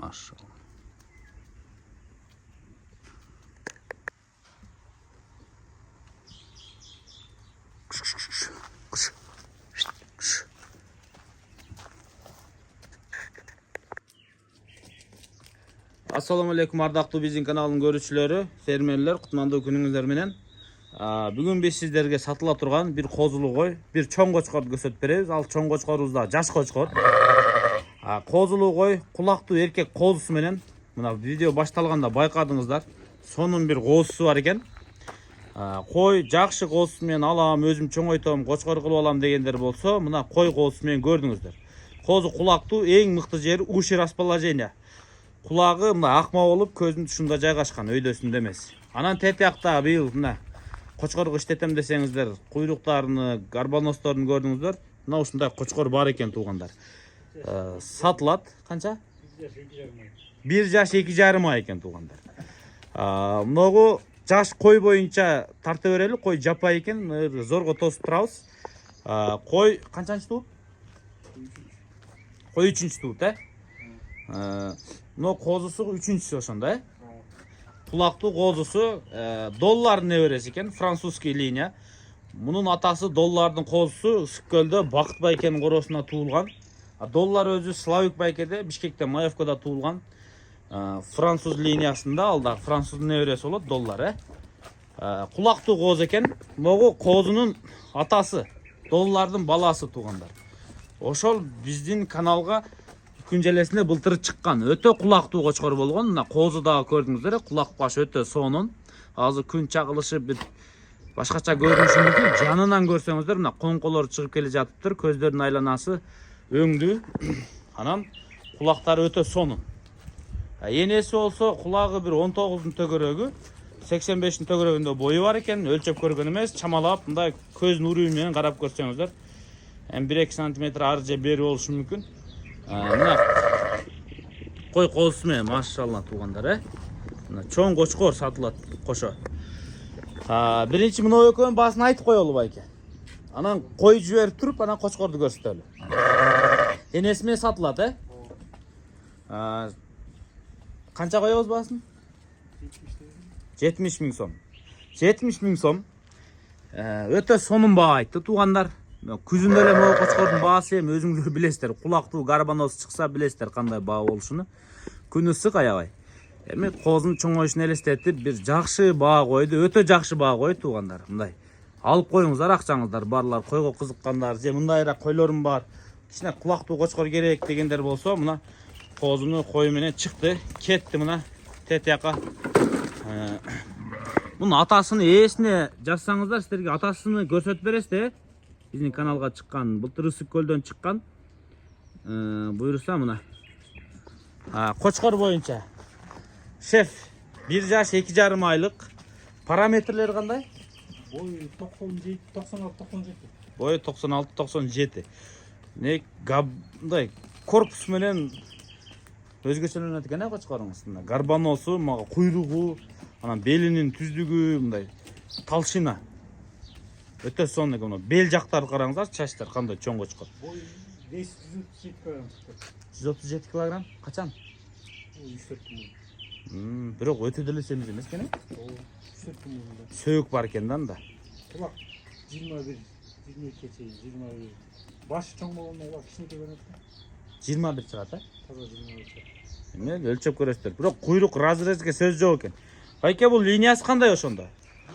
Maşallah. Assalamu alaikum ardaqlı bizim kanalın görüşçüleri, fermerler, kutmandı gününüzler menen. Bugün biz sizlerge satıla turgan bir kozulu koy, bir çoң qoçqordu gösterip berебиз. Al çoң qoçqorубуз да жаш qoçqor. Kozulu koy, kulaqtуу erkek kozusu menen. Mına video baştalganda bayqadыңыздар. Sonun bir kozusu var eken. Koy жақшы kozusu menen alam, özüm çoңойтом, qoçqor kılıp alam degендер болсо, mına koy kozusu menen gördүңүздөр. Kozu kulaqtуу эң мыкты жери уши расположение. Kulағы мына ақма болып, көзінің тұшында жайғашқан, өйдөсүндө эмес. Анан тетиякта быйыл мына қочқорго иштетем десеңиздер, куйруктарыны, гарбаносторун көрдүңүздөр. Мына ушундай қочқор бар экен туугандар. Сатылат канча? 1 жаш 2,5 ай экен туугандар. Мынагу жаш кой боюнча тарта берели, кой жапай экен, зорго тосуп турабыз. Кой канчанчы туут? Кой 3-чү туут, Но козусу 3-чүсү ошондо, Кулактуу козусу доллардын небереси экен, французский линия. Мунун атасы доллардын козусу Ысык көлдө Бакыт байкенин коросуна туулган. Доллар өзү Славик байкеде, Бишкекте Маевкада туулган. Француз линиясында, ал да француздун небереси болот доллар, Кулактуу коз экен. Могу козунун атасы доллардын баласы туугандар. Ошол биздин каналга күнжелесінде былтыр чыккан. Өтө кулактуу кочкор болгон. Мына козу дагы көрдүңүздөр, кулак баш өтө сонун. Азыр күн чагылышы бир башкача көрүнүшү мүмкүн. Жанынан көрсөңүздөр, мына коңколор чыгып келе жатыптыр. Көздөрүнүн айланасы өңдүү. Анан кулактары өтө сонун. Энеси болсо кулагы бир 19-дун төгөрөгү, 85-дин төгөрөгүндө бою бар экен. Өлчөп көргөн эмес, чамалап мындай көз нуру менен карап көрсөңүздөр, 1-2 см ары же бери болушу мүмкүн. Мына кой козусу менен машалла туугандар, Мына чоң кочкор сатылат кошо. Биринчи мына экөөнүн баасын айтып коелу байке. Анан кой жиберип туруп, анан кочкорду көрсөтөлү. Энеси менен сатылат, Канча коебуз баасын? 70 000 сом. 70 000 сом. Өтө сонун баа айтты туугандар. Күзүндө эле могу кочкордун баасы эми өзүңүздөр билесиздер. Кулактуу гарбанос чыкса билесиздер кандай баа болушуну. Күн ысык аябай. Эми козунун чоңоюшун элестетип бир жакшы баа койду. Өтө жакшы баа койду туугандар. Мындай алып коюңуздар акчаңыздар барлар, койго кызыккандар, же мындайраак койлорум бар, кичине кулактуу кочкор керек дегендер болсо, мына козуну кою менен чыкты, кетти мына тетияка. Мунун атасынын ээсине жазсаңыздар, сиздерге атасыны көрсөтүп бересиз, Биздин каналга чыккан, былтыр Ысык көлдөн чыккан. Буйруса мына. Кочкор боюнча. Шеф 1 жаш 2,5 айлык. Параметрлери кандай? Бою 97, 96, 97. Бою 96, 97. Не мындай корпус менен өзгөчөлөнөт экен кочкоруңуз. Гарбаносу, мага куйругу, анан белинин түздүгү мындай талшина. Өтө сонун экен. Бел жактарды караңыздар, чачтар кандай чоң кочкор. Бой 137 килограмм чыкты. 137 килограмм? Качан? 3-4 күн. Бирок өтө деле семиз эмес экен. 3-4 күн. Сөөк бар экен да анда. Кулак 21, 22 чейин 21. Башы чоң болгондо кулак кичинекей көрүнөт. 21 чыгат, Таза 21 чыгат. Эме өлчөп көрөсүздөр. Бирок куйрук разрезге сөз жок экен. Байке бул линиясы кандай ошондо?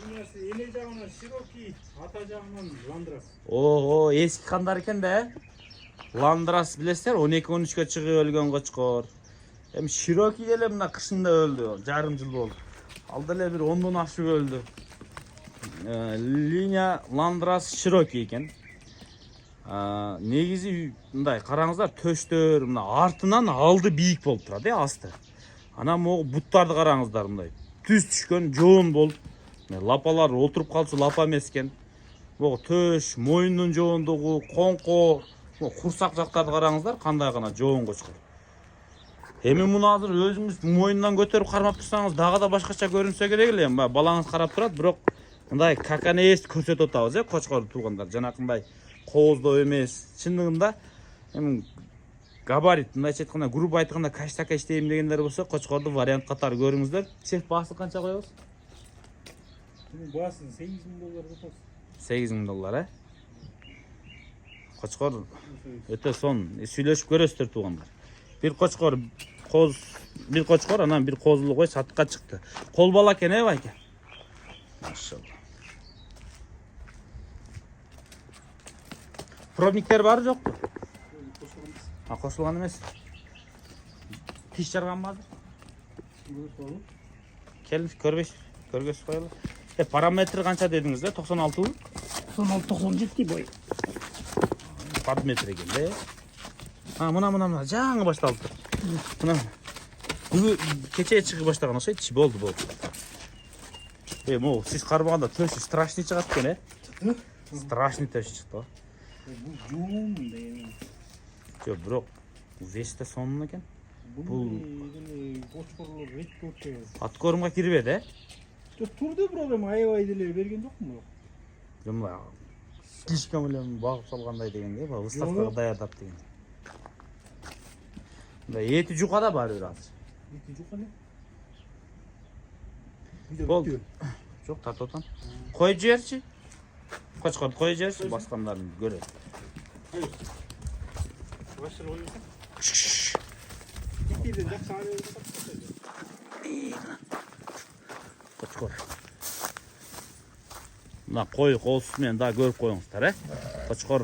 Эне жагынан широкий, ата жагынан ландрас. Эски кандар экен да, Ландрас билесиздер, 12-13 чыгып өлгөн кочкор. Эми широкий деле мына кышында өлдү, жарым жыл болду. Ал деле бир 10дон ашып өлдү. Линия Ландрас широкий экен. Негизи мындай караңыздар, төштөр мына артынан алды бийик болуп турат, асты. Анан могу буттарды караңыздар, мындай түз түшкөн, жоон болуп, лапалар отуруп калчу лапа эмес экен. Могу төш, мойнунун жоондугу, коңко, курсак жактарды караңыздар, кандай гана жоон кочкор. Эми муну азыр өзүңүз мойнунан көтөрүп кармап турсаңыз, дагы да башкача көрүнсө керек эле. Балаңыз карап турат, бирок мындай каканест көрсөтүп атабыз, кочкорду туугандар. Жанакындай кооздоо эмес. Чындыгында эми Габарит, мындайча айтканда, грубо айтканда каштака иштейм дегендер болсо, кочкорду вариант катары көрүңүздөр. Шеф баасы канча коебуз? Bunun bağısını $8.000 tutar. $8.000, э? Кочкор өтө сон, сүйлөшүп көрөсүздөр туугандар. Бир кочкор, анан бир козулу кой сатыкка чыкты. Кол бала экен, байке? Машалла. Пробниктер бары жокпу? Кошулган эмес. Тиш жарган базы? Келиңиз көргөзүп коелу. Параметри канча дедиңиз да? 96 96-97 boy. Параметр экен да. Мына жаңы башталды. Мына кечээ чыгып баштаган окшойт. Болду. Могу сиз кармаганда төшү страшный чыгат экен, э? Страшный төшү чыкты. Bu yoğun da yani. Жок, бирок весте сонун экен. Бұл қошқорлар рет көрсе. Аткорумга кирбеди, э? Турду программа аябай деле берген жокму? Жомла слишком эле багып салгандай дегенге, выставкага даярдап деген. Мындай эти жукада бар бир азыр. Эти жукада? Болду. Жок, тартып атам. Коюп жиберчи. Кочкорду коюп жиберчи, баскандарын көрөт. Башыр коюп. Китти жакшы ары Кочкор. Мына кой коосу менен да көрүп коюңуздар, э? Кочкор